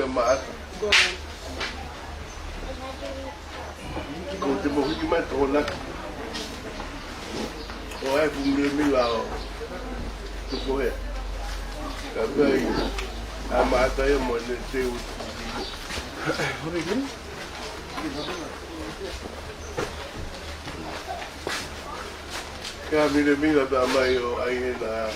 maat. Kau te mohi mai tōna. O ai pumile lao. Tuko he. Ka vai a maata e mo ne te u. Hore gini? Ka mile ta mai o ai na.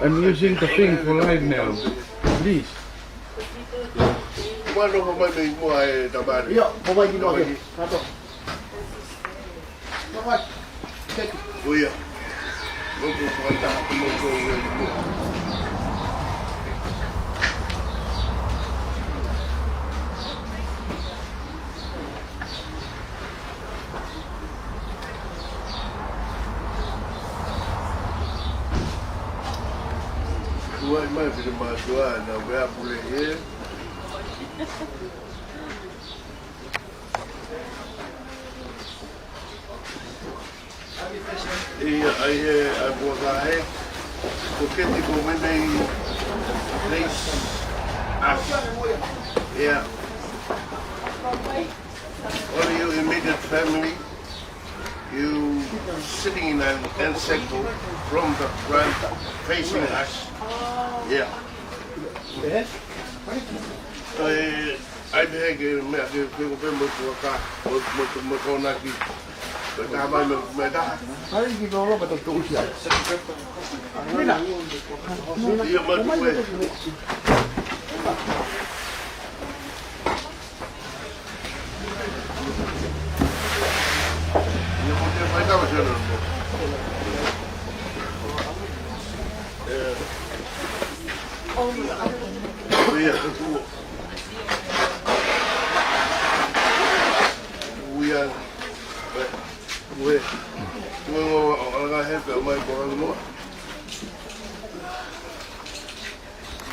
I'm using the thing for live now. Please. Bueno, como me dijo a tomar. Yo, como hay no aquí. Rato. No vai. Oye. No puedo contar como todo. Tuai mai pide matua na vea pule e. E ai a boa e porque tipo vendem três as. Yeah. All your immediate family, you sitting in an end circle from the front facing us. Yeah. Yes. Ai me que me que foi muito cá, muito aqui. Tá mais me dá. Ai que não vai ter tudo já. Mira. Dia mais eu vou ter mais nada já não.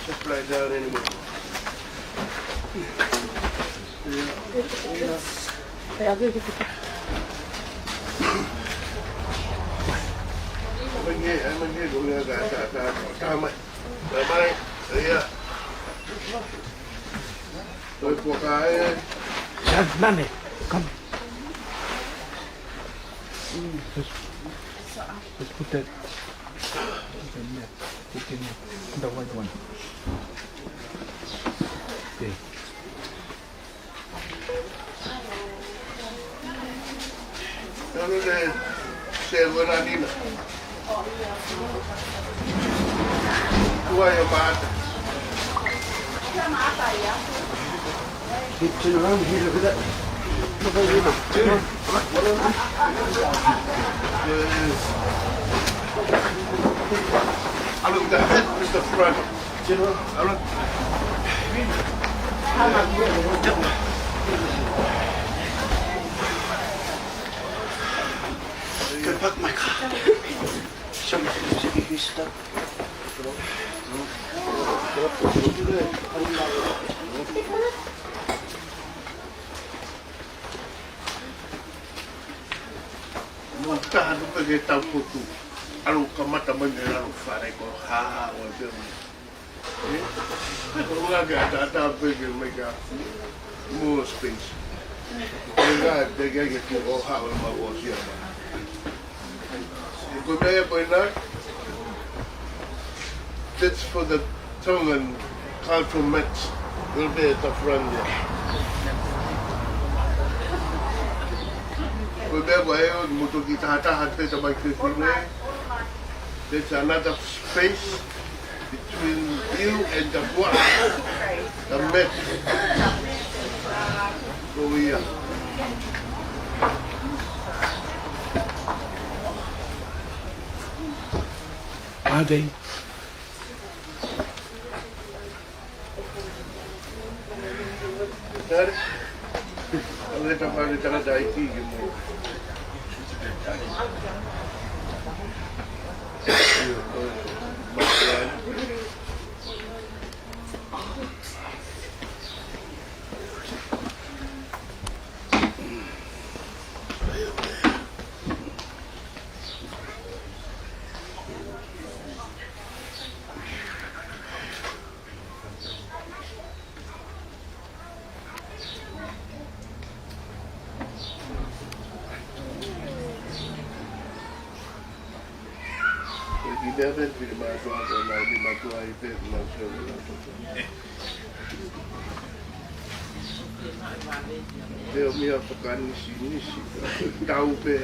Just lie down anymore. Nane, come. Just put that. Put in the white one. Okay. Ceremonies. Tua mata. Turn around here, look at that. Look at I look the head is the front. General. I look. Can park my car. Somebody is stuck. Tahan pergi tahu putu. Alu kamata menjelang farai ko ha o dem. Kalau nggak ada pergi mereka more space. Mereka jaga gitu oh ha o mau bos ya. Kau bayar pernah? That's for the tongue and cultural match. Will be at the front there. There's another space between you and the bois, the mat. Go here. Are they? Ang ito pa rin tayo dahil tigil mo. Never been my brother, and I did my wife, and my children. Tell me up for nisi, tau pe,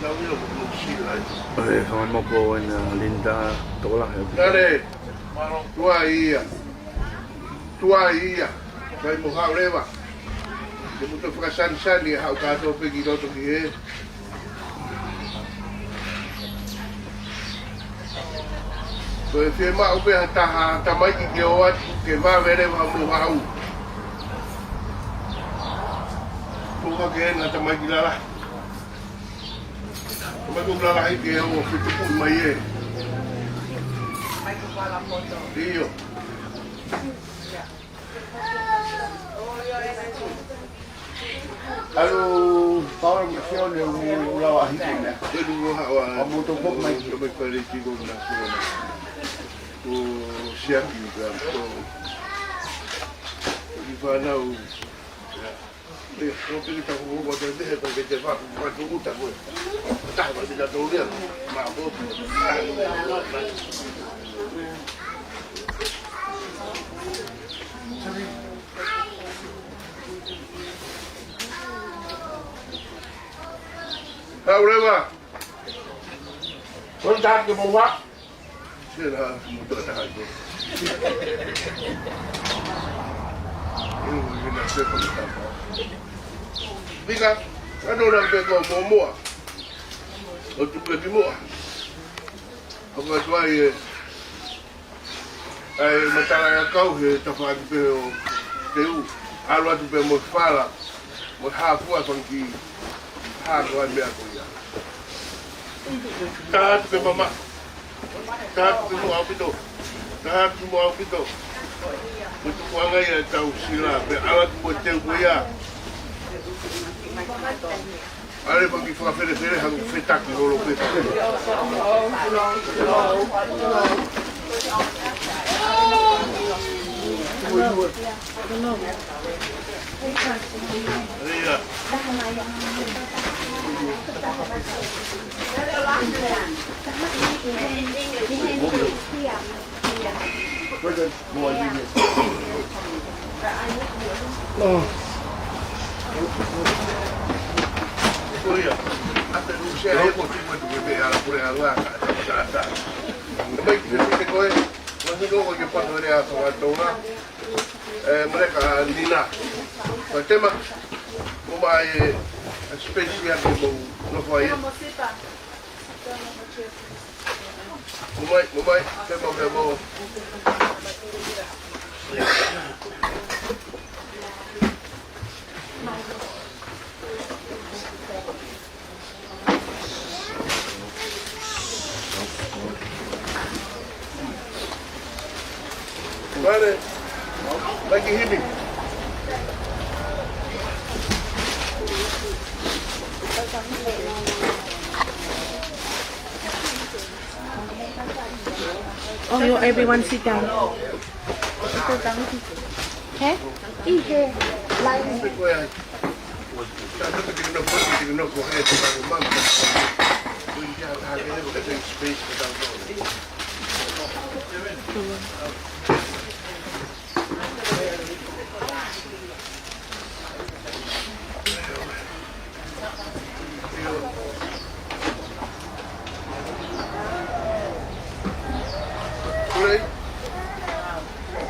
now we don't see like. Kawan mo po na Linita To'a. Nare, tua ia, vai mo hau rewa. Ke mo to whakasan ni hau kato pe ki roto ki he. So if you mau pe taha tamai ki o at ke va vere va mo hau. Tuka ke na tamai ki la. Tamai ko la ai ke o fitu pu mai e. Mai ko la foto. Dio. Alo, tao là siêu nhiều lâu à hít nè. Tôi đúng không hảo à. Ông tôi bốc mày cho mình phải đi chỉ cùng là siêu nè. Tôi xem gì cả. Đi vào nào. Đi, tôi đi tao cũng có thể để tôi cái pháp quan cũng cũng chẳng rồi. Tại mà đi ra đâu liền mà vô. Đâu đây mà con tát cái bông hoa thế là một tờ đại rồi nhưng mà sẽ không tát đi ra cái đồ làm việc của mua ở chụp cái đi mua không có chơi ai mà ta lại câu thì ta phải về tiêu alo chụp về một pha là một hai phút còn gì hai rồi mẹ của nhà ta chụp về mama ta chụp mua áo pito ta chụp mua áo pito một chút qua ngay là tàu xì là về alo chụp một tiêu của nhà ale pagi fa fere hang fetak ni lo pe Hasta no sé, hay contigo en tu bebé a la pura agua. No me dice que coge, no sé luego que cuando era a tomar mereka Nina. Mas tema como hay especial como no fue. Mumai, tema bravo. Vale, lagi hibi. Oh, you everyone sit down. Okay? Eat line.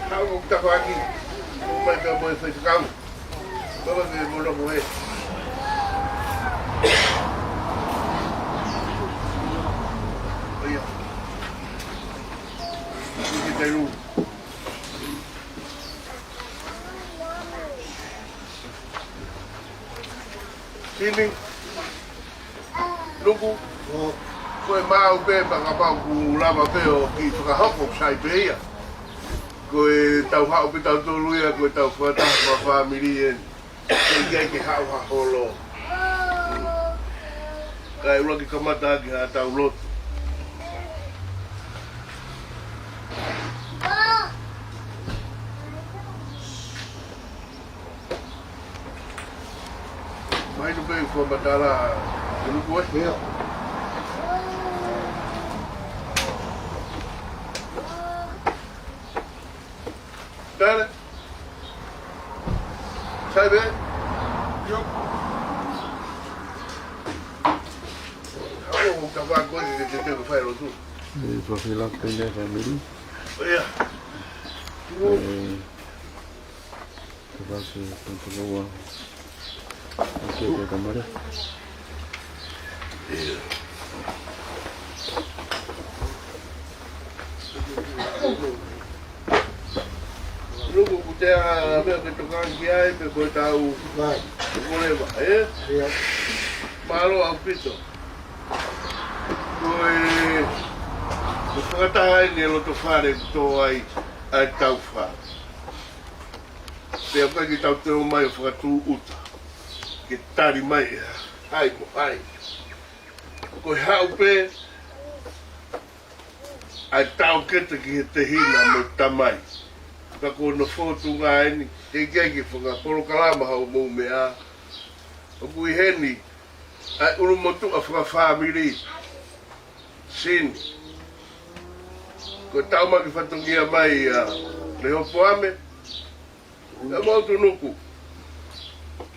Kau tak lagi, mereka boleh fikam, mereka boleh. Ayah, ini dulu. Sini, Luku, koe mau pe pakapau ku lama pe o ki whakahoko sai pe ia. Koe tau hao pe tau toluia, koe tau whataha ma famili en. Koe ikai ke hao haholo. Kai uluaki kamata ki ha tau lotu. Mai no bei ko matala luku e. Ia. Dale. Sai be? Yo. Oh, tava coisa que tem que fazer lotu. Isso aqui lá tem a família. Ia. Que vai ser muito boa. Aqui é a câmera. Luku kutea me ke tokan ki ai pe ko tau. Vai. Ko leva, Ia. Malo au pito. Koe... Ko whakataha ni e loto whare tō ai tau wha. Pea koe ki tau teo mai o whakatū uta. Ke tari mai e hai mo hai. Koe hau pe... Ai tau keta ki he te hina mo tamai. Ka ko no fotu ngā eni. He keki whakaporo kalama hau mou mea. O kui heni. Ai uru motu a whakafamili. Sin. Ko tau maki whatungia mai le hopo ame. E mautu nuku.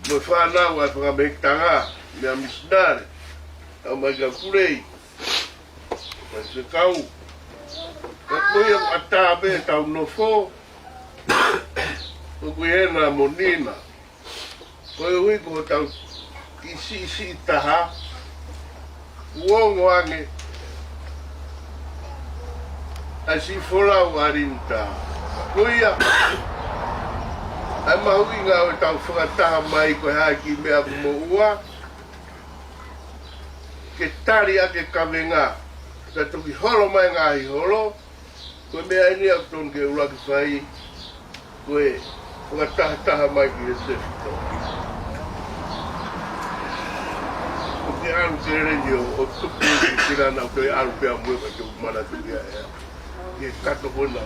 Mo whanau ai whakamehitanga. Mea misnare. Tau mai ka kurei. Mai se kau. Ka kuia atabe tau no fo. Ko kuihena mo nina. Koe hui ko tau isi taha. Uongo ange. Ai si folau arinta. Kuia. Ai mahui ngā o tau whakataha mai koe haki mea mo ua. Ke tari ake kawenga. Ka toki holo mai ngā hi holo. Koe mea ini au ton ke uluaki whai. Koe whakataha mai ki he sefito. O ke aru ke rengi o tupu ki tirana o ke aru pia muewa ke umana tukia ea. Ke kato hona.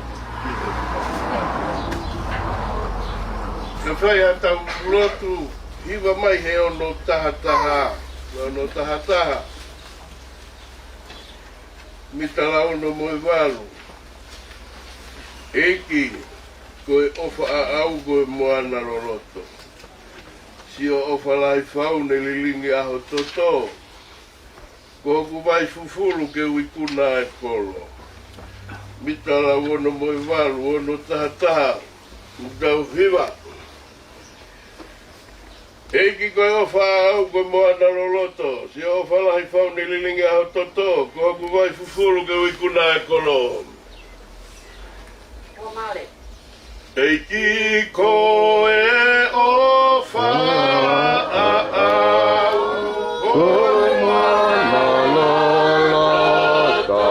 Ke whai a tau lotu, hiwa mai he ono taha taha. Ono taha taha. Mitala ono moe walu. Eki, koe ofa a au koe moana loloto. Si o ofa lai faune lilingi aho toto. Ko hoku mai fufulu ke wikuna e kolo. Mitala ono moe walu, ono taha taha. Utau hiwa. Eki koe ofa a au koe moana loloto. Si o ofa lai faune lilingi aho toto. Ko hoku mai fufulu ke wikuna e kolo. Eiki koe ofa a au koe moana loloto.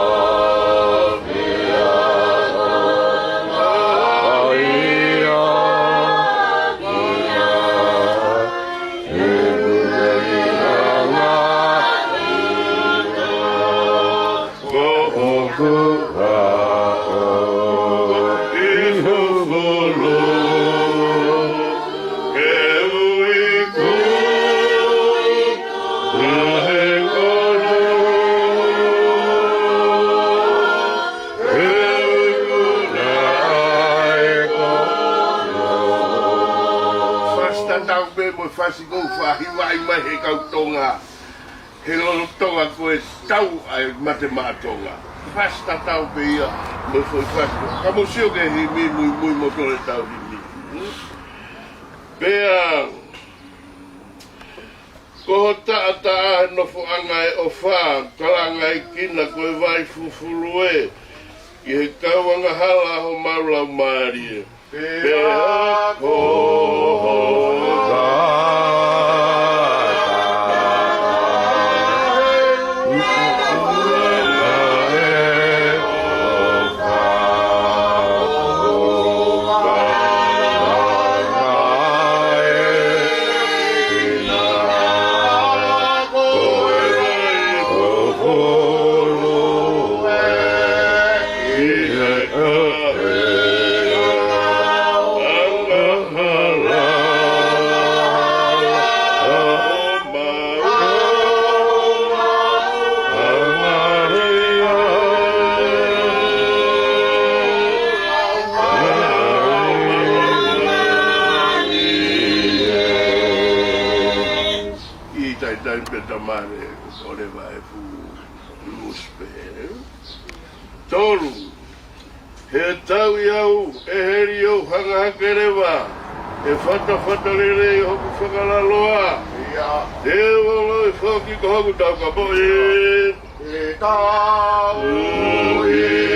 Fasi go whahiwa i mai he kautonga. He lolo tonga koe tau ai mate mātonga. Fasta tau pe ia, me foi fasta. Kamo sio ke hi mi mui motore tau hi mi. Pea, koho taa nofo anga e o wha, kalanga i kina koe vai fufulu e. I he kauanga hala ho maula maari e. Pea koho Ore vai fu luspe. Tolu. He tau iau e heri au hanga hakerewa. E whata lere i hoku whakalaloa. Te walo e whaki ko hoku tau ka poe. E tau i au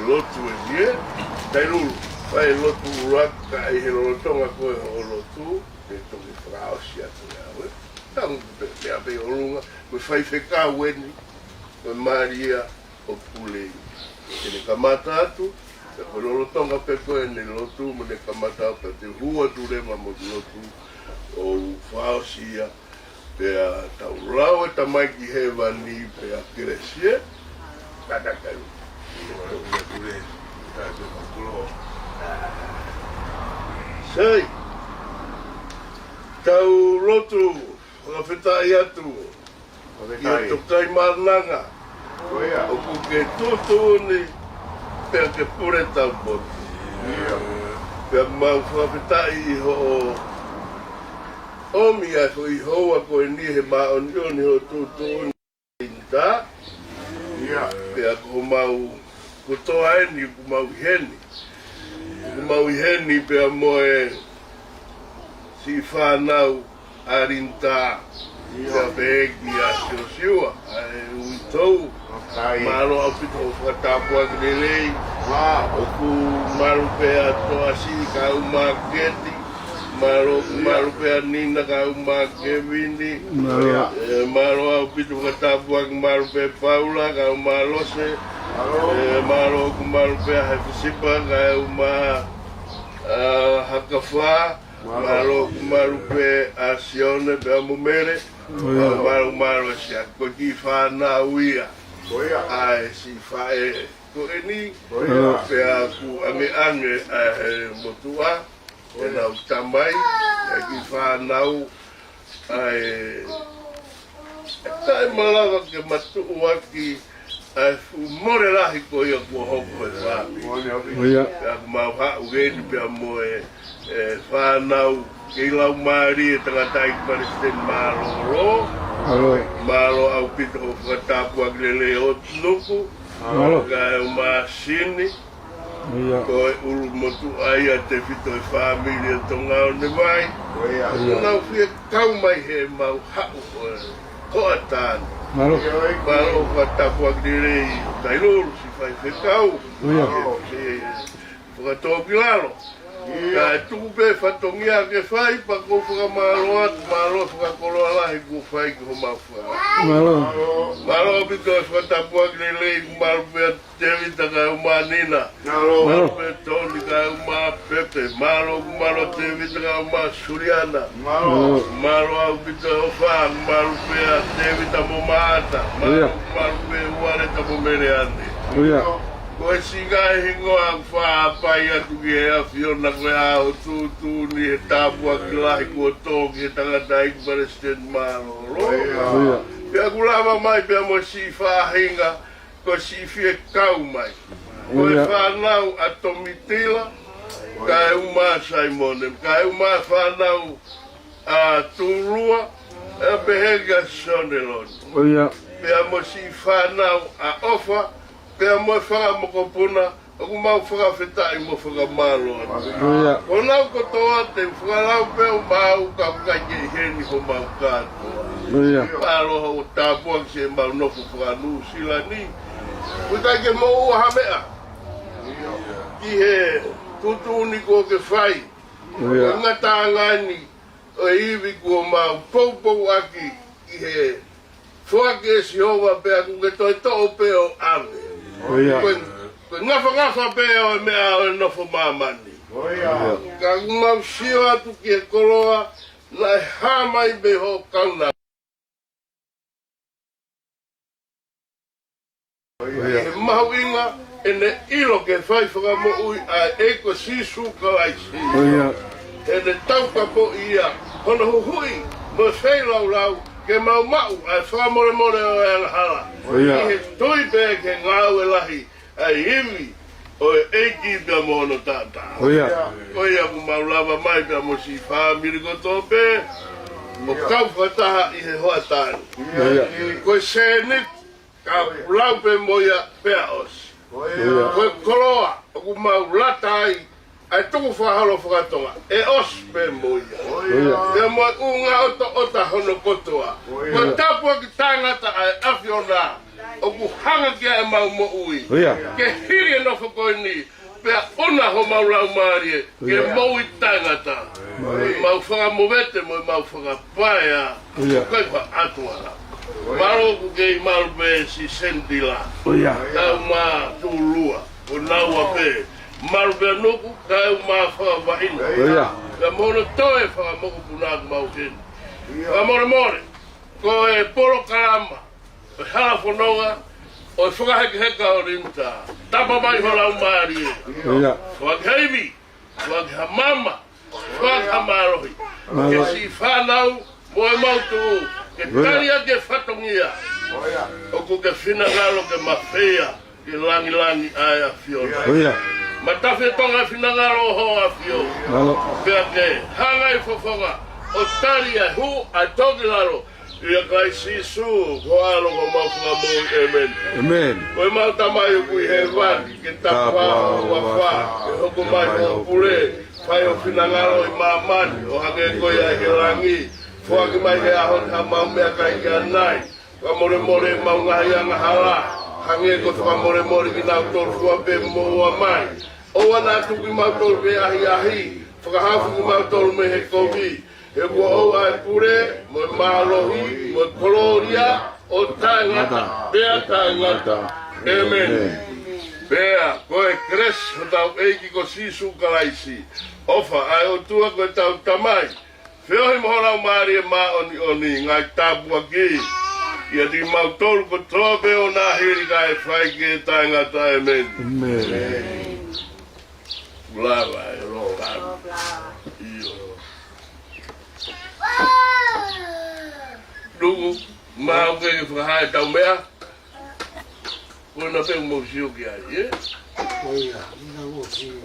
lotu e nie, tai lulu, vai lotu uluaki i he lolotonga koe o lotu, te toki whakaosi atu ngā we. Tangu mea pe o runga, me whai wheka weni, me maria o pulei. E ne kamata atu, te koe lolotonga pe koe ne lotu, me ne kamata atu, te hua turema mo lotu o whaosi ia, pe a tau lau e tamaiki he wani, pe a keresie, katakai. Sei, tau lotu, whakawhetai atu, i a tokai marnanga, o kuke tutu ni, pēr ke pure tau botu. Pēr mau whakawhetai i ho omi ai ho i hoa koe ni he maonioni ho tutu ni inta, pēr ko mau kutoa eni ku mau heni. Ku mau heni pēr moe si whanau arinta pēr pēki a siosiua. Ai ui tau, maro au pito o whakatapua kirelei, o ku maru pēr toa si ka umaketi, maru pēr nina ka umakevini, maro au pito whakatapua ki maru pēr paula ka umalose, maro ku maru pēr hefisipa ka uma hakawha, maro ku maru pēr asione pēr mumere, maro si a koe ki whanau ia. Ai si whae ko eni, pēr ku ange motua, e nau tamai, e ki whanau, ai tai malawa ke matu uaki, ai more lahi ko ia kua hoko e whapi. Pēr ku mau hau geni pēr moe whanau, ke ilau maari e tangatai ki Palestine maroro, Malo. Malo au pito o whakatapua lele o nuku. Malo. Kai o masini. Ia. Ko e ulu motu ai a te fito e famili e tonga o ne mai. Nau fia kau mai he mau hau o atani. Malo. Malo o whakatapua lele i tailoro si whai whekau. Ia. Whakatoa pilalo. Ka tuku pe whatongia ke whai pa ko whakamalo atu malo whakakolo alahi ko whai ki ho mawha. Malo. Malo pito e whakatapua ki lelei ku malo pe tevita ka umanina. Malo pe toni ka uma pepe. Malo ku malo tevita ka uma suriana. Malo au pito e wha ku malo pe tevita mo maata. Malo pe uareta mo mereane. Ia. Ko e singa hingoa whaapai atu ki hea whiona koe ao tūtū ni he tāpua ki lahi kua tōki he tangata i President Maroro. Pea kulawa mai pea mo si whaahinga ko si whie kau mai. Ko e whanau a Tomitila ka e uma Simonem, ka e uma whanau a Tūrua e behega Sonelon. Pea mo si whanau a Ofa pea mo whaka mokopuna, aku mau whaka whetai mo whaka malo. Ko nau kotoa te whakalau peo mau ka whakaike heni ho mau kātua. Malo ho tāpua ki se mau nofu whakanu sila ni. Whakaike mo ua hamea. Ki he tutuni ko ke whai. Ko ngata ngani o iwi ko mau poupou aki ki he whake si hova pea kuke toi to'o peo ame. Ko ngafa peo e mea o nofo mamani. Ka ngau sio atu ki e koloa na e hamai beho kauna. E mahu inga e ne ilo ke whai whakamo ui a eko sisu ka aisi. E ne tauka po ia hono huhui mo whailau lau ke mau a whakamore o e hala. I he tui pe ke ngau e lahi a iwi o e eiki pia mono tata. Oia ku mau lava mai pia mo si famili koto pe o kau whataha i he hoa tāni. Ko e sēnit ka lau pe moia pea os. Ko e koloa o ku mau latai ai tuku whahalo whakatonga, e os pe moia. Pea moa unga ota hono kotoa. Ko tapua ki tangata ai awhiona, o ku hanga kia e mau mo ui. Ke hiri e nofo koe ni, pea una ho mau lau maari e, ke mau i tangata. Mau whakamovete mo mau whakapaea, koe wha atua. Maro ku kei maru pe si sentila. Tau ma tūlua, o naua pe. Maru pea nuku, kai uma whakawaina. Ka mono toe whakamoku punaku mau hini. Ka more, ko e poro karama, o hala whanonga, o e whakahekeheka o rinta. Tapa mai ho lau maari e. Whakaheivi, whakahamama, whakahamarohi. Ke si whanau, mo e mautu, ke taria ke whatongia. O ko ke whinangalo ke mawhea, ke langi ai a whiona. Matafe tonga finangaro ho a fio. Pea ke hanga i fofonga o taria hu a togilaro. Ia kai sisu ko alo ko mawhunga mo amen. Koe mau tamai kui he waki ke tapa o wawha. Ke hoko mai o pule. Pai o finangaro i mamani o hake koe a he rangi. Fuaki mai he ahon ha mau mea kai ki anai. Ka more mau ngahi anga hala. Hange ko tuka more ki nau toru fua pe mo mai. O wana tuki mautolu me ahi, whakahafu ki mautolu me he kovi. He kua o ai pure, mo mahalohi, mo koloria, o tangata, pea tangata. Amen. Pea, koe kres, ho tau eiki ko sisu kalaisi. Ofa, ai o tua koe tau tamai. Whiohi mohorau maari e maa oni, ngai tāpua ki. Ia di mautolu ko tobe o nā hiri ka e whai ke tangata. Amen. Lava e rola. Dugu, mau ke whahai tau mea. Koe na pe mo siu ki ai, e? Oia, ina o ki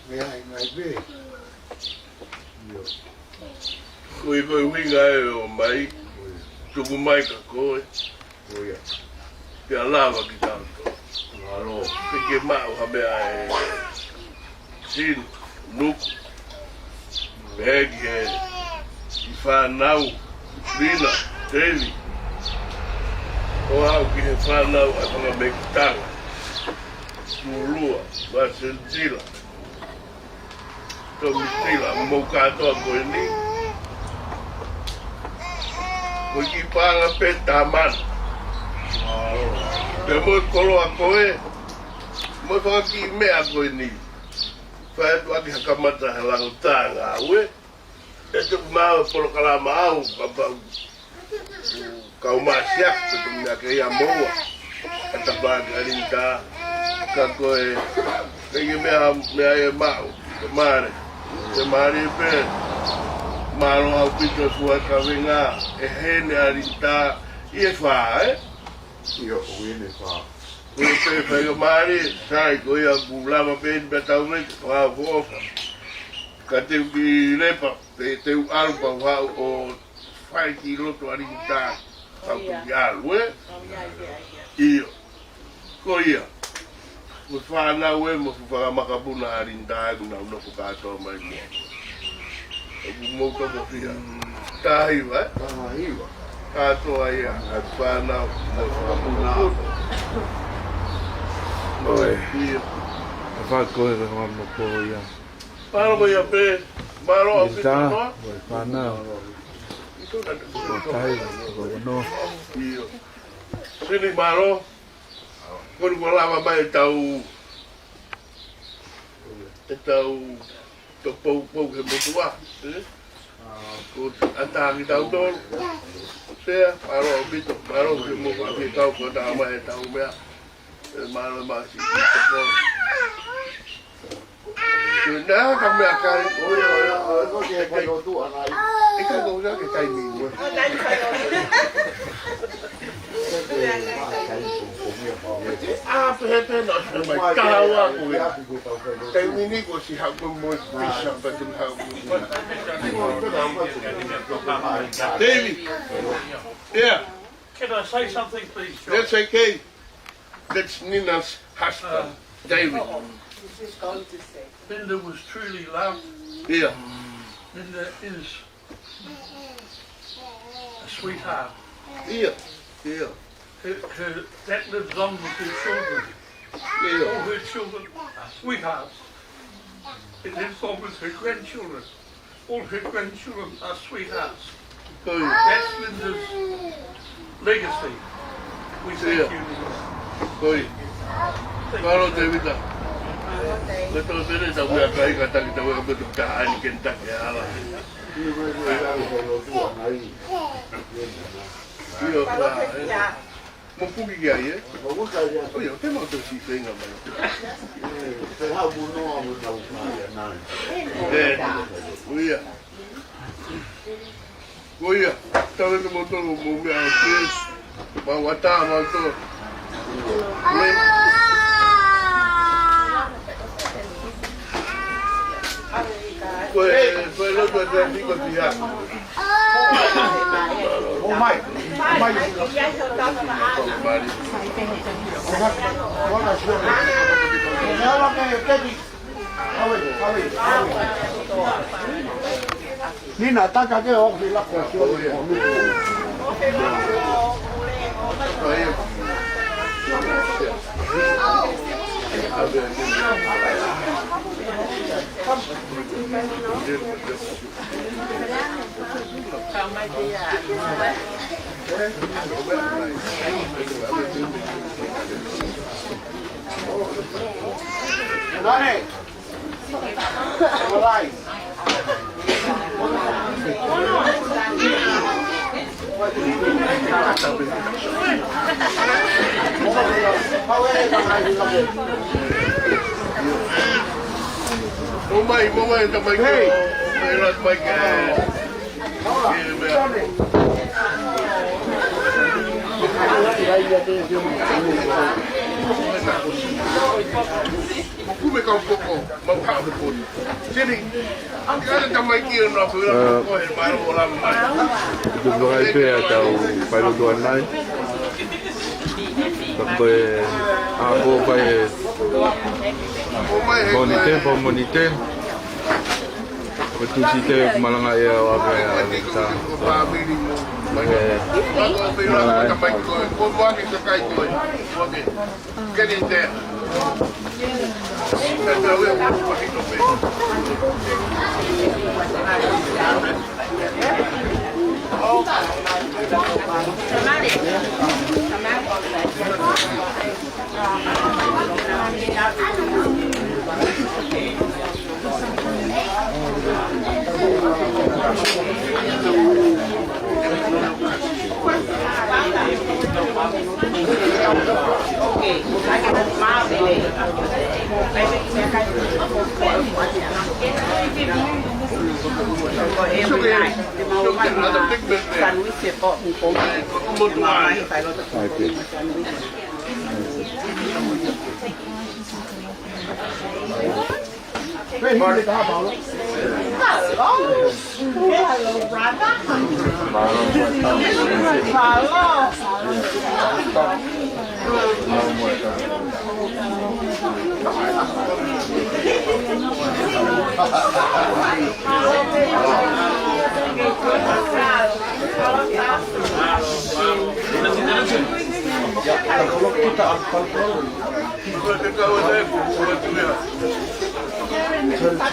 mea i ngai be. Koe winga e o mai. tuku mai ka koe. Oia. Kia lava ki tātou. Alo. Ke mau ha mea e sin, nuku, pegi e i whanau, Rina, Daily. O hau ki he whanau a tanga me ki tanga. Mulua, Vasentila. Tō mitila, mou katoa koe ni. Koe ki pānga pe tāmana. Pe moi kolo a koe, moi whakaki mea koe ni. Whaetu aki hakamata he lango tānga aue. E tuku māua polo kalama au, kau maasiak, pe tu mea ke ia moua. E tapaki arinta, ka koe, kei mea e mau, te maare. Te maare e pe, maro au pito sua ka venga, e hene arinta, i e wha, Io uine fa. Koe pe whaio maare, sai koe a bulama pe ni betau mei, wha whofa. Ka teu ki repa, teu arupa whau o whai ki lotu arinta, kau ki aru, Iyo. Ko ia. Ko whanau e mo whakamaka arinta, kuna unofu katoa mai mo. Aku mau ka mo fia. Tahi wa? Tama hiwa. Katoa ia, at whanau mo whakamuna. Oi. Iyo. E whakoe re hoa mo po ia. Paro mo ia pe, maro au pito Ita, noa. oi whanau. Ito na O tai, o no. Iyo. Sini maro. Koru ko lava mai e tau to pou he motua, ko atangi tau tolu. Sea, maro au pito, maro he motua ki kau ko ta mai e tau mea. Maro masi ki te polo. Nā ka mea kai, Oia, ko ke kai no tu ana. e ka ko ke kai mi ua. Ah, pehe no se mai kawa koe. Kai mini ko si hau mo pisa pa tin hau. David. Yeah, Can I say something, please, John? that's okay. That's Nina's husband, David. Linda was truly loved. Yeah, Linda is a sweetheart. yeah, yeah, That lives on with her children. All yeah. her children are sweethearts. It lives on with her grandchildren. All her grandchildren are sweethearts. Koi, That's Linda's legacy. We thank Yeah. you, Linda. koi. Thank Karo you. David. Beto tere ta mea kai ka taki ta weka betu ka ani Kentucky hala. Iyo ka. Mo puki ki ai e. O ia, te mau te si whenga mai. Uia. Uia. Tau e mo tolu mo mea o pēs. Ma wata ma to. Koe lotu e te tiko ti ha. O mai. Mai. Mari. Ora sio. Ela que te Nina, taka ke o ki la ko sio. Dale. Olai. Mamãe, também que ela vai querer. Come con poco, ma fa un po'. Sini, kada tamai kia no pula ko e mai o la mai. Itu bukan itu ya tahu pada tuan lain. Tapi aku pakai monitor. Betul sih tu malang ayah apa ya kita. Famili mo. Ako pila tamai ko, ko ba ki sa kai ko. Okay. Get in there.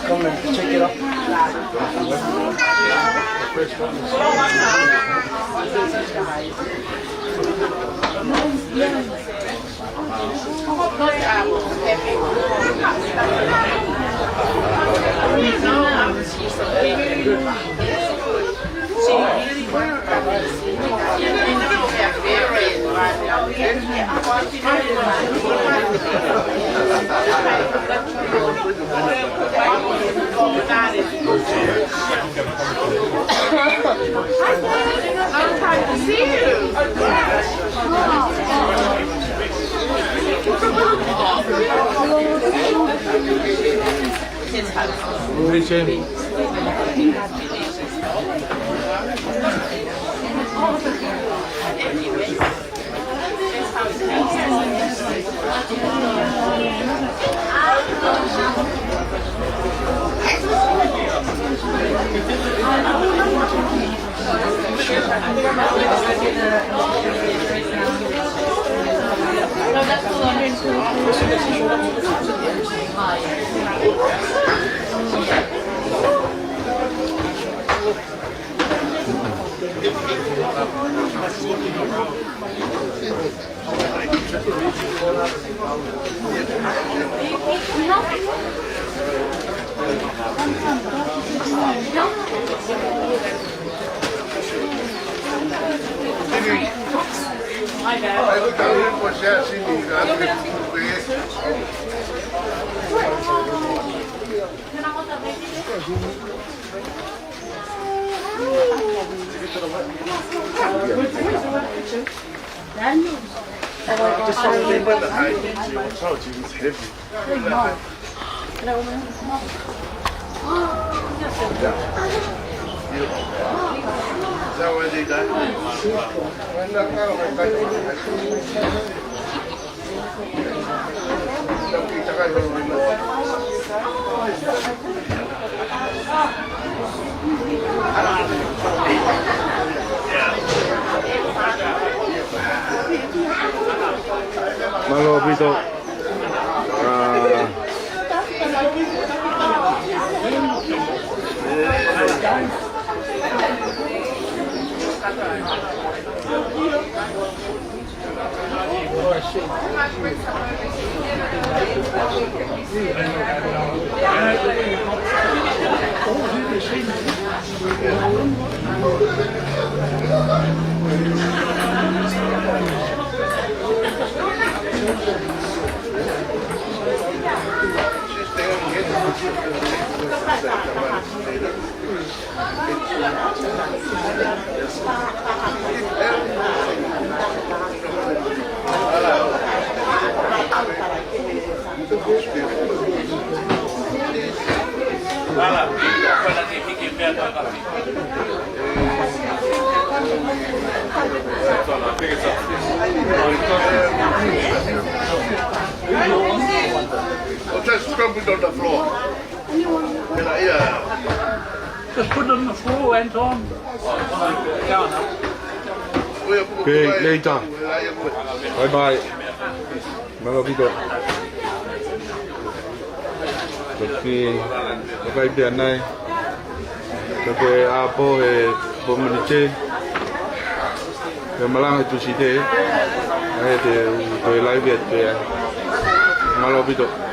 Come and check it out. I'm trying to see you. Malo pito. it on the floor. Yeah. Just put it on the floor, Anton. Okay, later. Bye bye. Malo dito. Tapi pakai dia naik. Tapi apa pemerintah yang malang itu sih deh. Ada tu live dia. Malo dito.